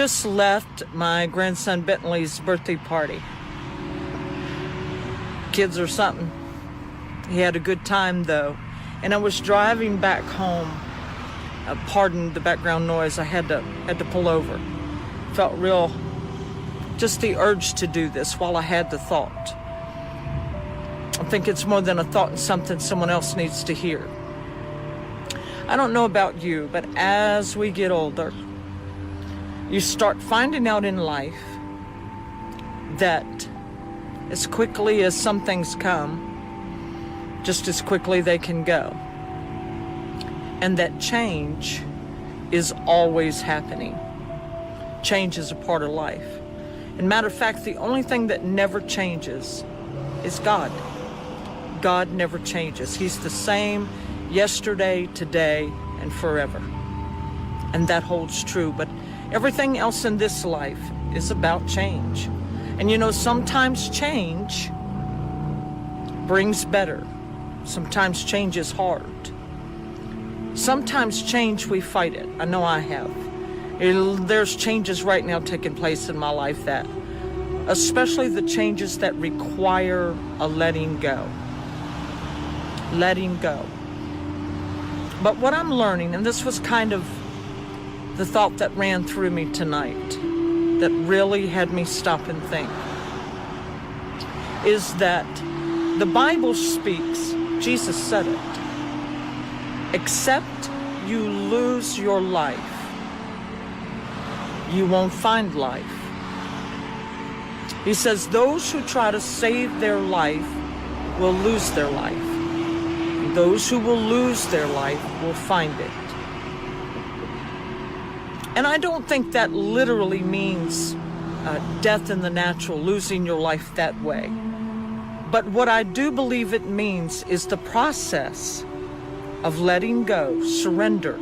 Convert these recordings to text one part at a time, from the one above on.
Just left my grandson Bentley's birthday party. Kids or something. He had a good time though. And I was driving back home. Pardon the background noise. I had to pull over. Felt real, just the urge to do this while I had the thought. I think it's more than a thought and something someone else needs to hear. I don't know about you, but as we get older, you start finding out in life that as quickly as some things come, just as quickly they can go. And that change is always happening. Change is a part of life. And matter of fact, the only thing that never changes is God. God never changes. He's the same yesterday, today, and forever. And that holds true. But everything else in this life is about change. And you know, sometimes change brings better. Sometimes change is hard. Sometimes change, we fight it. I know I have. There's changes right now taking place in my life that, especially the changes that require a letting go. Letting go. But what I'm learning, and this was kind of the thought that ran through me tonight, that really had me stop and think, is that the Bible speaks, Jesus said it, except you lose your life, you won't find life. He says those who try to save their life will lose their life. Those who will lose their life will find it. And I don't think that literally means death in the natural, losing your life that way. But what I do believe it means is the process of letting go, surrender,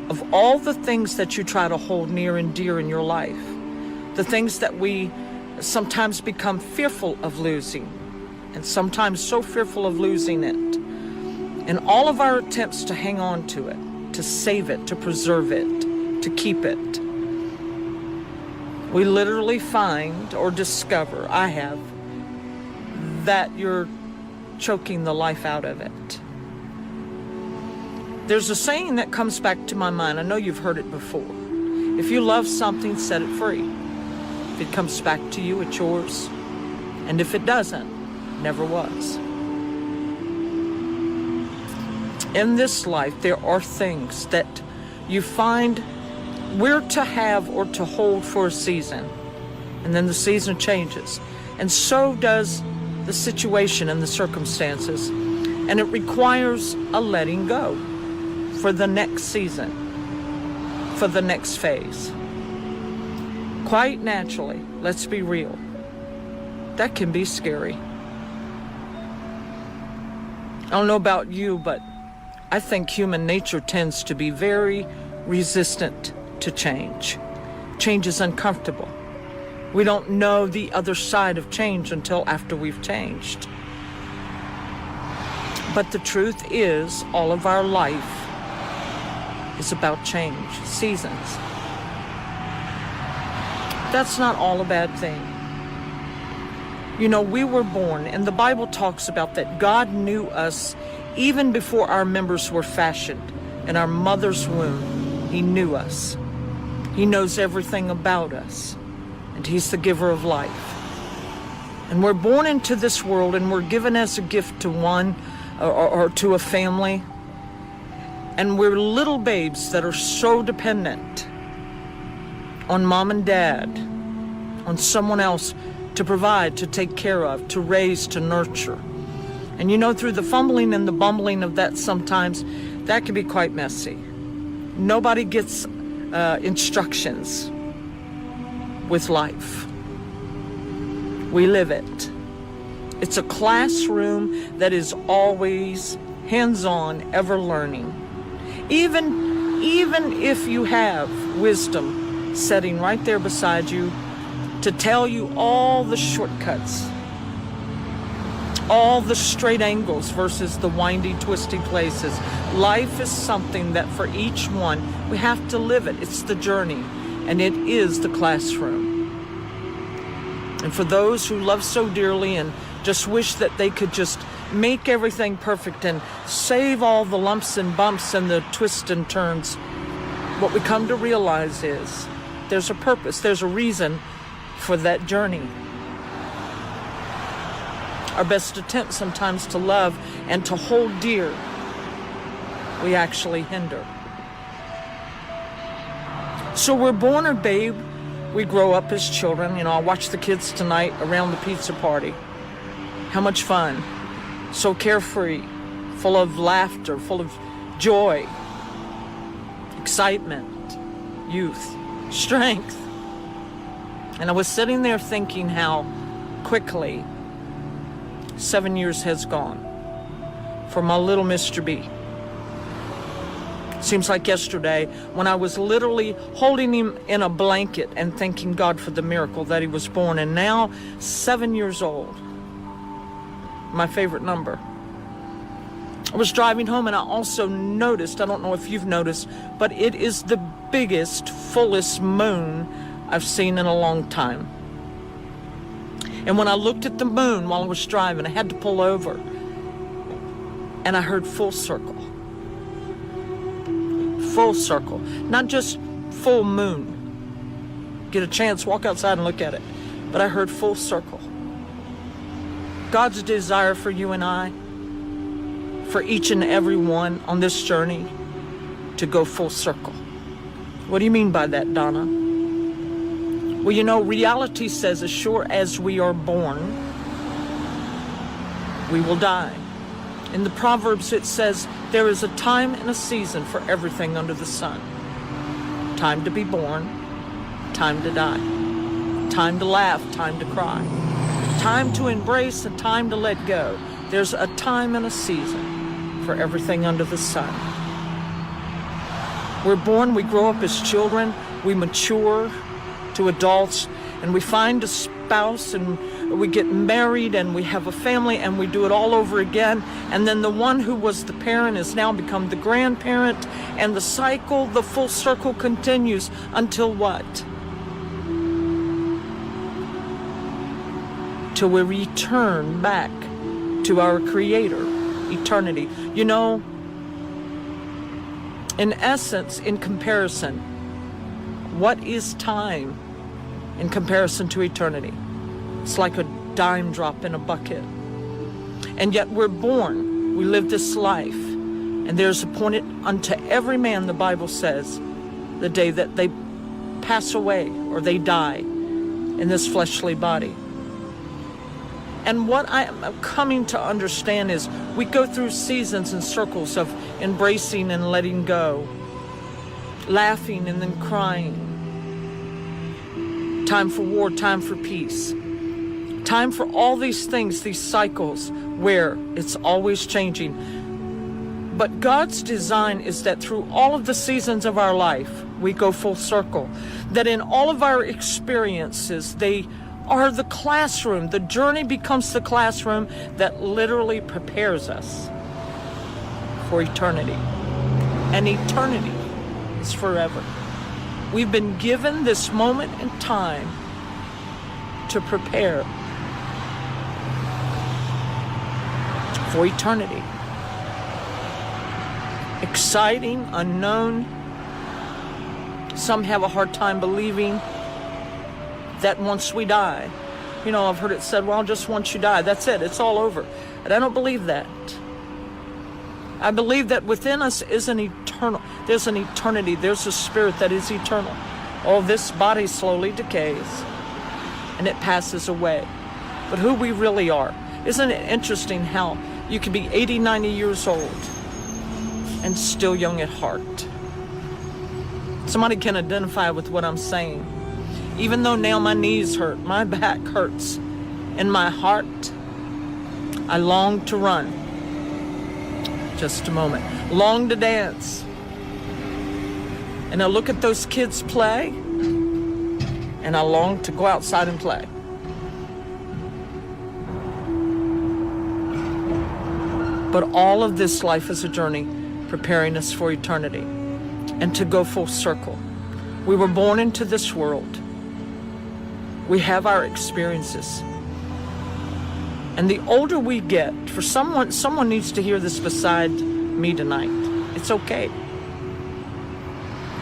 of all the things that you try to hold near and dear in your life, the things that we sometimes become fearful of losing, and sometimes so fearful of losing it. And all of our attempts to hang on to it, to save it, to preserve it, to keep it, we literally find or discover, I have, that you're choking the life out of it. There's a saying that comes back to my mind. I know you've heard it before. If you love something, set it free. If it comes back to you, it's yours. And if it doesn't, never was. In this life, there are things that you find we're to have or to hold for a season. And then the season changes. And so does the situation and the circumstances. And it requires a letting go for the next season, for the next phase. Quite naturally, let's be real, that can be scary. I don't know about you, but I think human nature tends to be very resistant to change. Change is uncomfortable. We don't know the other side of change until after we've changed. But the truth is, all of our life is about change, seasons. That's not all a bad thing. You know, we were born, and the Bible talks about that God knew us even before our members were fashioned in our mother's womb. He knew us. He knows everything about us, and He's the giver of life. And we're born into this world, and we're given as a gift to one or to a family. And we're little babes that are so dependent on mom and dad, on someone else to provide, to take care of, to raise, to nurture. And you know, through the fumbling and the bumbling of that sometimes, that can be quite messy. Nobody gets instructions with life. We live it. It's a classroom that is always hands-on, ever learning. Even if you have wisdom sitting right there beside you to tell you all the shortcuts, all the straight angles versus the windy, twisty places. Life is something that for each one, we have to live it. It's the journey. and it is the classroom. And for those who love so dearly and just wish that they could just make everything perfect and save all the lumps and bumps and the twists and turns, what we come to realize is there's a purpose, there's a reason for that journey. Our best attempt sometimes to love and to hold dear, we actually hinder. So we're born a babe, we grow up as children. I watch the kids tonight around the pizza party. How much fun. So carefree, full of laughter, full of joy, excitement, youth, strength. And I was sitting there thinking how quickly 7 years has gone for my little Mr. B. Seems like yesterday when I was literally holding him in a blanket and thanking God for the miracle that he was born. And now, 7 years old, my favorite number. I was driving home and I also noticed, I don't know if you've noticed, but it is the biggest, fullest moon I've seen in a long time. And when I looked at the moon while I was driving, I had to pull over and I heard full circle. Full circle, not just full moon. Get a chance, walk outside and look at it. But I heard full circle. God's desire for you and I, for each and every one on this journey, to go full circle. What do you mean by that, Donna? Well, reality says as sure as we are born, we will die. In the Proverbs it says, there is a time and a season for everything under the sun. Time to be born, time to die. Time to laugh, time to cry. Time to embrace and time to let go. There's a time and a season for everything under the sun. We're born, we grow up as children, we mature to adults, and we find a spouse, and we get married, and we have a family, and we do it all over again. And then the one who was the parent has now become the grandparent, and the cycle, the full circle continues until what? Till we return back to our Creator, eternity. In essence, in comparison, what is time in comparison to eternity? It's like a dime drop in a bucket. And yet we're born, we live this life, and there's appointed unto every man, the Bible says, the day that they pass away or they die in this fleshly body. And what I am coming to understand is we go through seasons and circles of embracing and letting go, laughing and then crying. Time for war, time for peace. Time for all these things, these cycles where it's always changing. But God's design is that through all of the seasons of our life, we go full circle. That in all of our experiences, they are the classroom. The journey becomes the classroom that literally prepares us for eternity. And eternity is forever. We've been given this moment in time to prepare for eternity. Exciting, unknown. Some have a hard time believing that once we die, I've heard it said, well, just once you die, that's it, it's all over. And I don't believe that. I believe that within us is there's an eternity, there's a spirit that is eternal. Oh, this body slowly decays and it passes away. But who we really are, isn't it interesting how you can be 80, 90 years old and still young at heart? Somebody can identify with what I'm saying. Even though now my knees hurt, my back hurts, in my heart, I long to run. Just a moment. Long to dance. And I look at those kids play, and I long to go outside and play. But all of this life is a journey preparing us for eternity and to go full circle. We were born into this world. We have our experiences. And the older we get, for someone needs to hear this beside me tonight. It's okay.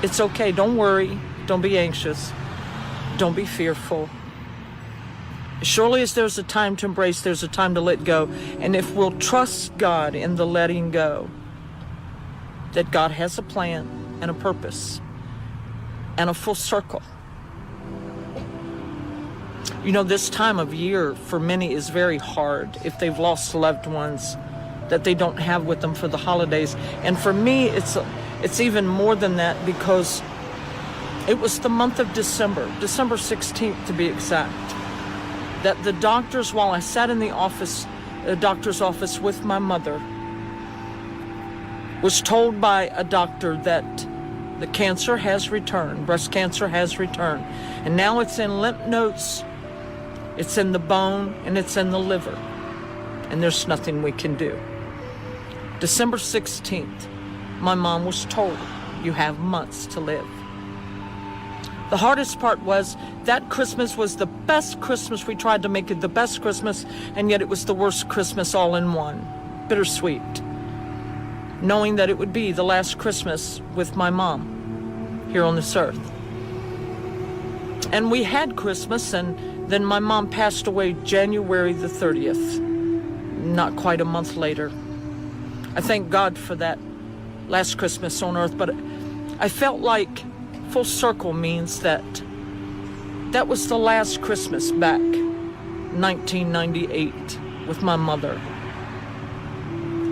It's okay. Don't worry. Don't be anxious. Don't be fearful. Surely as there's a time to embrace, there's a time to let go. And if we'll trust God in the letting go, that God has a plan and a purpose and a full circle. You know, this time of year for many is very hard if they've lost loved ones that they don't have with them for the holidays. And for me, it's even more than that, because it was the month of December 16th to be exact, that the doctors, while I sat in the doctor's office with my mother, was told by a doctor that the cancer has returned, breast cancer has returned. And now it's in lymph nodes, it's in the bone, and it's in the liver. And there's nothing we can do. December 16th, my mom was told, you have months to live. The hardest part was that Christmas was the best Christmas. We tried to make it the best Christmas, and yet it was the worst Christmas all in one. Bittersweet. Knowing that it would be the last Christmas with my mom here on this earth. And we had Christmas, and then my mom passed away January the 30th, not quite a month later. I thank God for that last Christmas on earth, but I felt like full circle means that that was the last Christmas back 1998 with my mother.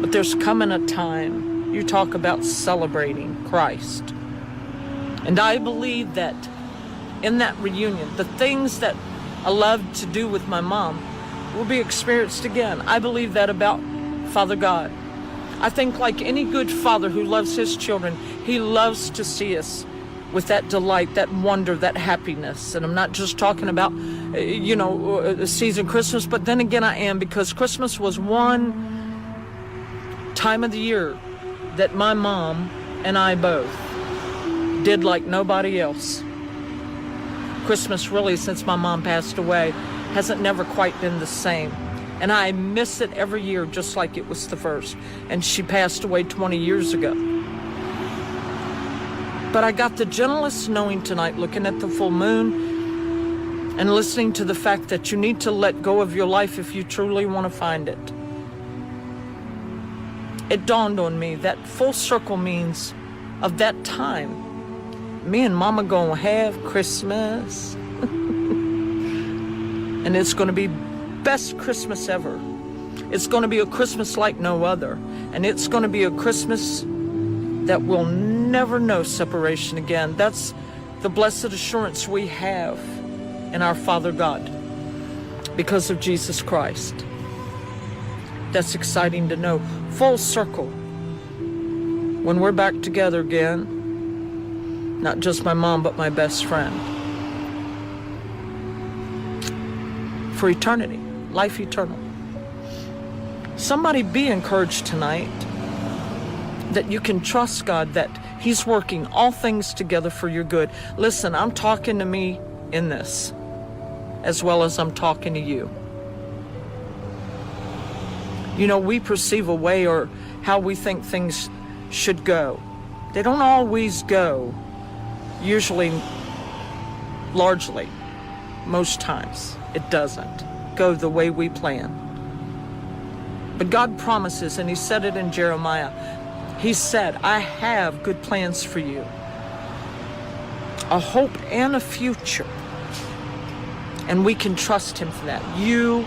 But there's coming a time, you talk about celebrating Christ. And I believe that in that reunion, the things that I loved to do with my mom will be experienced again. I believe that about Father God. I think like any good father who loves his children, he loves to see us with that delight, that wonder, that happiness. And I'm not just talking about, the season Christmas, but then again I am, because Christmas was one time of the year that my mom and I both did like nobody else. Christmas really, since my mom passed away, hasn't never quite been the same. And I miss it every year just like it was the first. And she passed away 20 years ago. But I got the gentlest knowing tonight, looking at the full moon and listening to the fact that you need to let go of your life if you truly want to find it. It dawned on me that full circle means of that time, me and Mama gonna have Christmas. And it's gonna be best Christmas ever. It's gonna be a Christmas like no other. And it's gonna be a Christmas that will never know separation again. That's the blessed assurance we have in our Father God because of Jesus Christ. That's exciting to know. Full circle. When we're back together again, not just my mom, but my best friend. For eternity, life eternal. Somebody be encouraged tonight that you can trust God, that He's working all things together for your good. Listen, I'm talking to me in this, as well as I'm talking to you. You know, we perceive a way or how we think things should go. They don't always go, usually, largely, most times, it doesn't go the way we plan. But God promises, and He said it in Jeremiah, He said, I have good plans for you, a hope and a future. And we can trust Him for that. You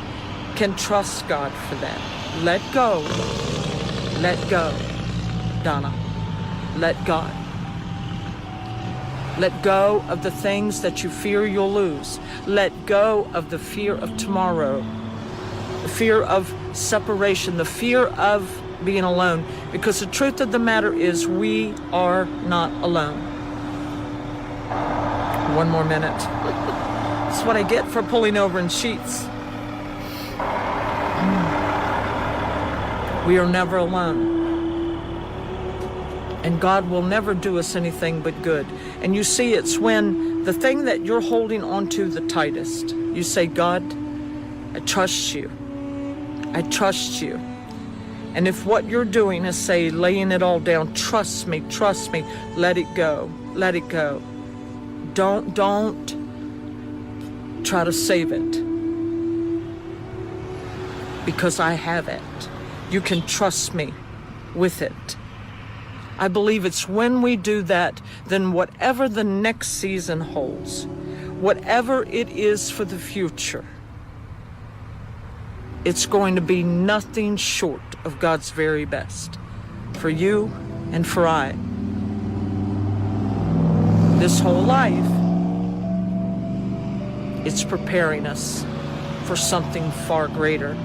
can trust God for that. Let go. Let go, Donna. Let God. Let go of the things that you fear you'll lose. Let go of the fear of tomorrow, the fear of separation, the fear of being alone. Because the truth of the matter is we are not alone. One more minute. That's what I get for pulling over in sheets. We are never alone. And God will never do us anything but good. And you see, it's when the thing that you're holding on to the tightest, you say, God, I trust you. I trust you. And if what you're doing is, say, laying it all down, trust me, let it go, let it go. Don't try to save it. Because I have it. You can trust me with it. I believe it's when we do that, then whatever the next season holds, whatever it is for the future, it's going to be nothing short of God's very best for you and for I. This whole life, it's preparing us for something far greater.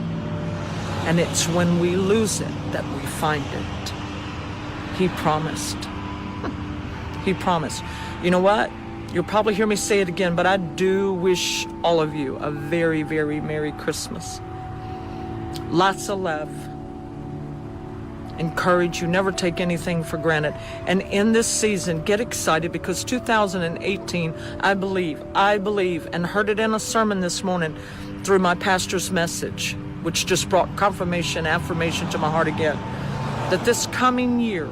And it's when we lose it that we find it. He promised. He promised. You know what? You'll probably hear me say it again, but I do wish all of you a very, very Merry Christmas. Lots of love. Encourage you. Never take anything for granted. And in this season, get excited because 2018, I believe, and heard it in a sermon this morning through my pastor's message, which just brought confirmation, affirmation to my heart again, that this coming year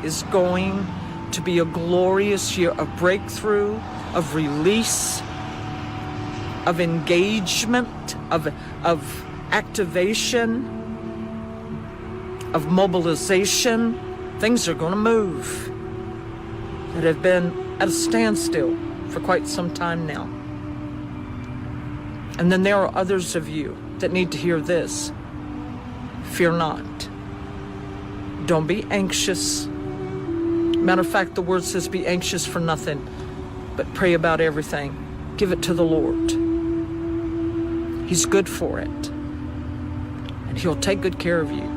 is going to be a glorious year of breakthrough, of release, of engagement, of activation, of mobilization. Things are going to move that have been at a standstill for quite some time now. And then there are others of you that need to hear this. Fear not. Don't be anxious. Matter of fact, the word says be anxious for nothing, but pray about everything. Give it to the Lord. He's good for it. And He'll take good care of you.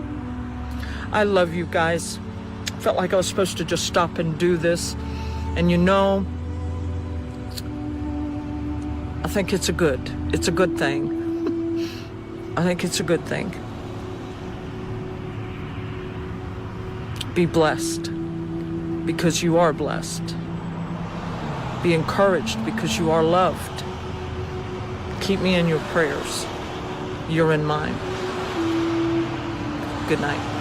I love you guys. Felt like I was supposed to just stop and do this. And you know, I think it's a good thing. I think it's a good thing. Be blessed because you are blessed. Be encouraged because you are loved. Keep me in your prayers. You're in mine. Good night.